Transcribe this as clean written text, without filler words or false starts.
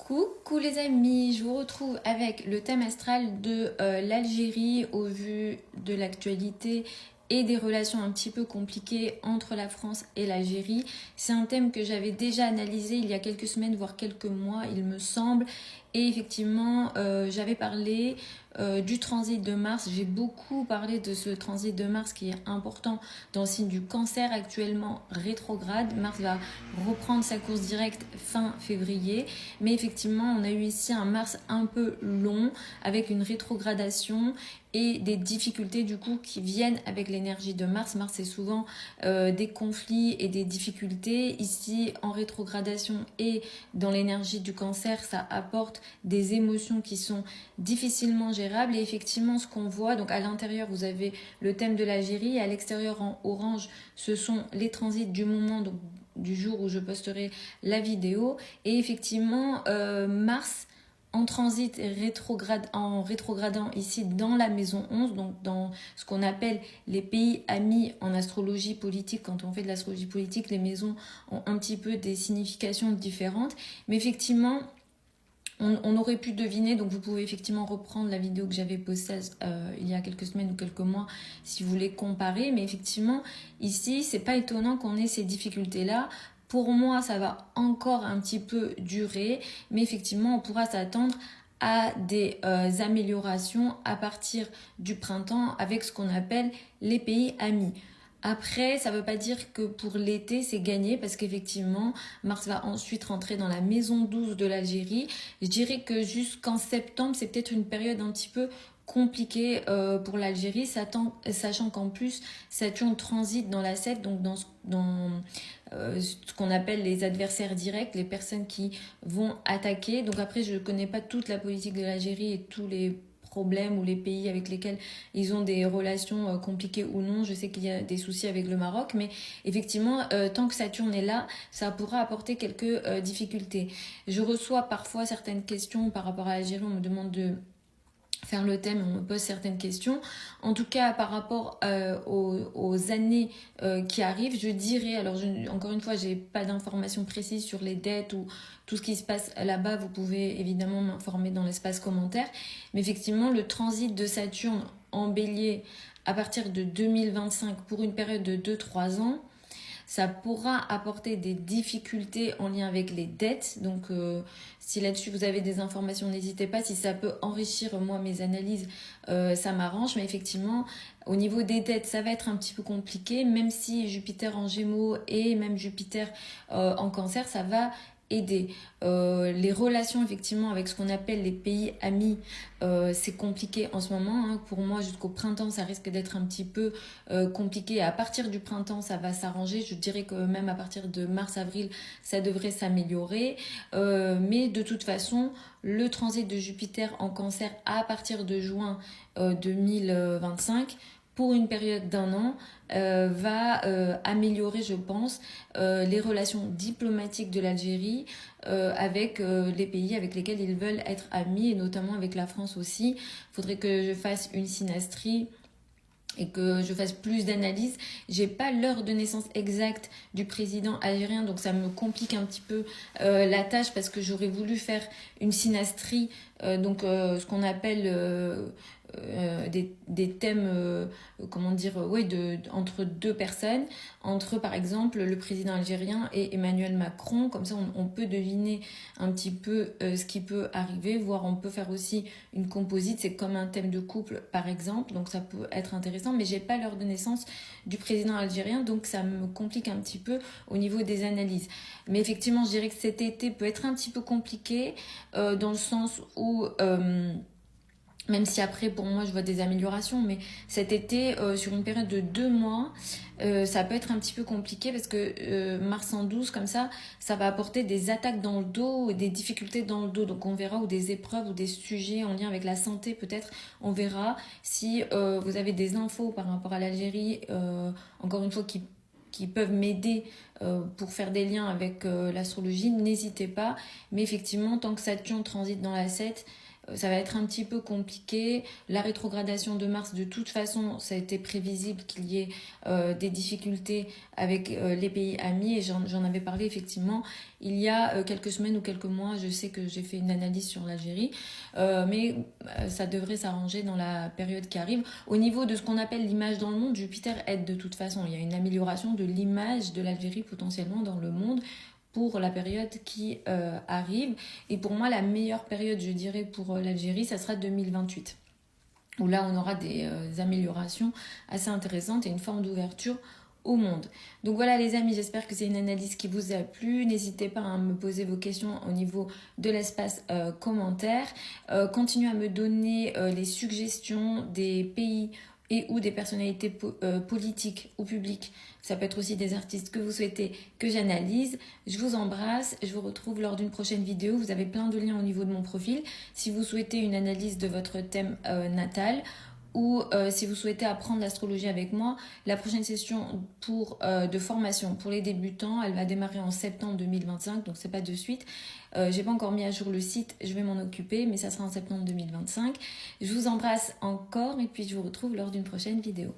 Coucou les amis, je vous retrouve avec le thème astral de l'Algérie au vu de l'actualité et des relations un petit peu compliquées entre la France et l'Algérie. C'est un thème que j'avais déjà analysé il y a quelques semaines, voire quelques mois, il me semble. Et effectivement, j'avais parlé du transit de Mars. J'ai beaucoup parlé de ce transit de Mars qui est important dans le signe du Cancer, actuellement rétrograde. Mars va reprendre sa course directe fin février. Mais effectivement, on a eu ici un Mars un peu long avec une rétrogradation et des difficultés du coup qui viennent avec l'énergie de Mars. Mars, c'est souvent des conflits et des difficultés. Ici, en rétrogradation et dans l'énergie du Cancer, ça apporte des émotions qui sont difficilement gérables. Et effectivement, ce qu'on voit, donc à l'intérieur, vous avez le thème de l'Algérie, et à l'extérieur en orange, ce sont les transits du moment, donc du jour où je posterai la vidéo. Et effectivement, Mars en transit en rétrogradant ici dans la maison 11, donc dans ce qu'on appelle les pays amis en astrologie politique. Quand on fait de l'astrologie politique, les maisons ont un petit peu des significations différentes. Mais effectivement, on aurait pu deviner, donc vous pouvez effectivement reprendre la vidéo que j'avais postée il y a quelques semaines ou quelques mois si vous voulez comparer. Mais effectivement, ici, c'est pas étonnant qu'on ait ces difficultés-là. Pour moi, ça va encore un petit peu durer, mais effectivement, on pourra s'attendre à des améliorations à partir du printemps avec ce qu'on appelle les pays amis. Après, ça ne veut pas dire que pour l'été, c'est gagné parce qu'effectivement, Mars va ensuite rentrer dans la maison 12 de l'Algérie. Je dirais que jusqu'en septembre, c'est peut-être une période un petit peu compliquée pour l'Algérie, sachant qu'en plus, Saturne transite dans la 7, donc dans ce qu'on appelle les adversaires directs, les personnes qui vont attaquer. Donc après, je ne connais pas toute la politique de l'Algérie et tous les problèmes ou les pays avec lesquels ils ont des relations compliquées ou non. Je sais qu'il y a des soucis avec le Maroc, mais effectivement, tant que Saturne est là, ça pourra apporter quelques difficultés. Je reçois parfois certaines questions par rapport à l'Algérie, on me demande de faire le thème, on me pose certaines questions. En tout cas, par rapport aux années qui arrivent, je dirais, alors encore une fois, j'ai pas d'informations précises sur les dettes ou tout ce qui se passe là-bas, vous pouvez évidemment m'informer dans l'espace commentaire. Mais effectivement, le transit de Saturne en bélier à partir de 2025 pour une période de 2-3 ans, ça pourra apporter des difficultés en lien avec les dettes. Donc, si là-dessus vous avez des informations, n'hésitez pas. Si ça peut enrichir, moi, mes analyses, ça m'arrange. Mais effectivement, au niveau des dettes, ça va être un petit peu compliqué. Même si Jupiter en Gémeaux et même Jupiter en Cancer, ça va aider. Les relations effectivement avec ce qu'on appelle les pays amis, c'est compliqué en ce moment, hein. Pour moi, jusqu'au printemps, ça risque d'être un petit peu compliqué. À partir du printemps, ça va s'arranger. Je dirais que même à partir de mars-avril, ça devrait s'améliorer. Mais de toute façon, le transit de Jupiter en Cancer à partir de juin 2025, pour une période d'1 an, va améliorer, je pense, les relations diplomatiques de l'Algérie avec les pays avec lesquels ils veulent être amis, et notamment avec la France aussi. Il faudrait que je fasse une synastrie et que je fasse plus d'analyses. J'ai pas l'heure de naissance exacte du président algérien, donc ça me complique un petit peu la tâche, parce que j'aurais voulu faire une synastrie, ce qu'on appelle des thèmes, comment dire, entre deux personnes, entre par exemple le président algérien et Emmanuel Macron. Comme ça, on peut deviner un petit peu ce qui peut arriver, voire on peut faire aussi une composite. C'est comme un thème de couple, par exemple, donc ça peut être intéressant. Mais j'ai pas l'heure de naissance du président algérien, donc ça me complique un petit peu au niveau des analyses. Mais effectivement, je dirais que cet été peut être un petit peu compliqué dans le sens où même si après, pour moi, je vois des améliorations, mais cet été, sur une période de 2 mois, ça peut être un petit peu compliqué, parce que Mars en 12, comme ça va apporter des attaques dans le dos, des difficultés dans le dos. Donc on verra, ou des épreuves, ou des sujets en lien avec la santé peut-être. On verra si vous avez des infos par rapport à l'Algérie, encore une fois, qui peuvent m'aider pour faire des liens avec l'astrologie, n'hésitez pas. Mais effectivement, tant que Saturne transite dans la 7, ça va être un petit peu compliqué. La rétrogradation de Mars, de toute façon, ça a été prévisible qu'il y ait des difficultés avec les pays amis, et j'en avais parlé effectivement il y a quelques semaines ou quelques mois. Je sais que j'ai fait une analyse sur l'Algérie, mais ça devrait s'arranger dans la période qui arrive. Au niveau de ce qu'on appelle l'image dans le monde, Jupiter aide de toute façon. Il y a une amélioration de l'image de l'Algérie potentiellement dans le monde pour la période qui arrive. Et pour moi, la meilleure période, je dirais, pour l'Algérie, ça sera 2028. Où là, on aura des améliorations assez intéressantes et une forme d'ouverture au monde. Donc voilà les amis, j'espère que c'est une analyse qui vous a plu. N'hésitez pas à me poser vos questions au niveau de l'espace commentaire. Continuez à me donner les suggestions des pays et ou des personnalités politiques ou publiques. Ça peut être aussi des artistes que vous souhaitez que j'analyse. Je vous embrasse, je vous retrouve lors d'une prochaine vidéo. Vous avez plein de liens au niveau de mon profil. Si vous souhaitez une analyse de votre thème natal, ou si vous souhaitez apprendre l'astrologie avec moi, la prochaine session de formation pour les débutants, elle va démarrer en septembre 2025, donc c'est pas de suite. J'ai pas encore mis à jour le site, je vais m'en occuper, mais ça sera en septembre 2025. Je vous embrasse encore et puis je vous retrouve lors d'une prochaine vidéo.